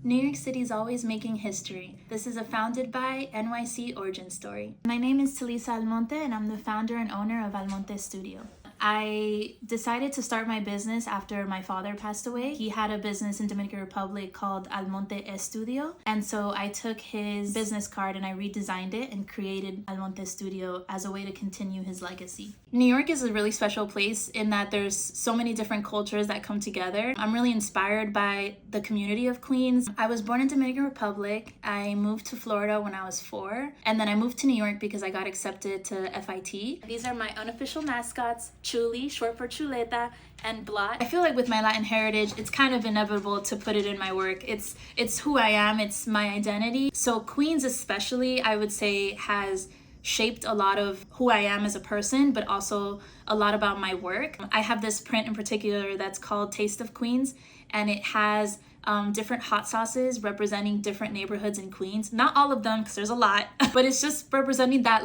New York City is always making history. This is a founded by NYC origin story. My name is Talisa Almonte and I'm the founder and owner of Almonte Studio. I decided to start my business after my father passed away. He had a business in Dominican Republic called Almonte Studio. And so I took his business card and I redesigned it and created Almonte Studio as a way to continue his legacy. New York is a really special place in that there's so many different cultures that come together. I'm really inspired by the community of Queens. I was born in Dominican Republic. I moved to Florida when I was 4. And then I moved to New York because I got accepted to FIT. These are my unofficial mascots. Chuli, short for Chuleta, and Blot. I feel like with my Latin heritage, it's kind of inevitable to put it in my work. It's who I am, it's my identity. So Queens especially, I would say, has shaped a lot of who I am as a person, but also a lot about my work. I have this print in particular that's called Taste of Queens, and it has different hot sauces representing different neighborhoods in Queens. Not all of them, because there's a lot, but it's just representing that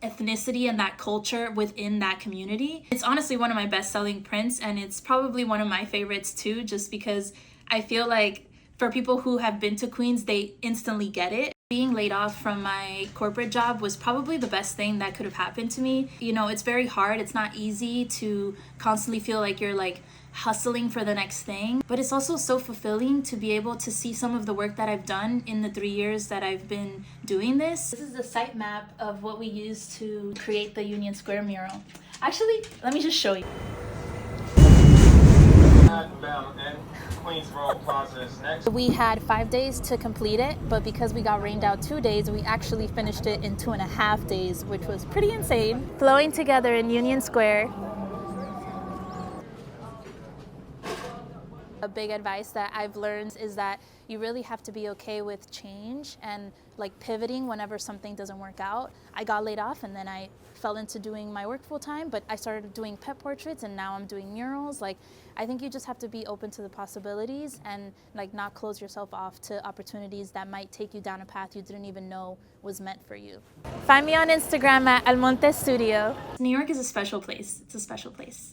ethnicity and that culture within that community. It's honestly one of my best-selling prints, and it's probably one of my favorites too, just because I feel like for people who have been to Queens, they instantly get it. Being laid off from my corporate job was probably the best thing that could have happened to me. You know, it's very hard. It's not easy to constantly feel like you're hustling for the next thing, but it's also so fulfilling to be able to see some of the work that I've done in the 3 years that I've been doing this. This is the site map of what we used to create the Union Square mural. Actually, let me just show you. We had 5 days to complete it, but because we got rained out 2 days, we actually finished it in 2.5 days, which was pretty insane. Flowing together in Union Square. A big advice that I've learned is that you really have to be okay with change and pivoting whenever something doesn't work out. I got laid off and then I fell into doing my work full time, but I started doing pet portraits and now I'm doing murals. I think you just have to be open to the possibilities and not close yourself off to opportunities that might take you down a path you didn't even know was meant for you. Find me on Instagram at Almonte Studio. New York is a special place. It's a special place.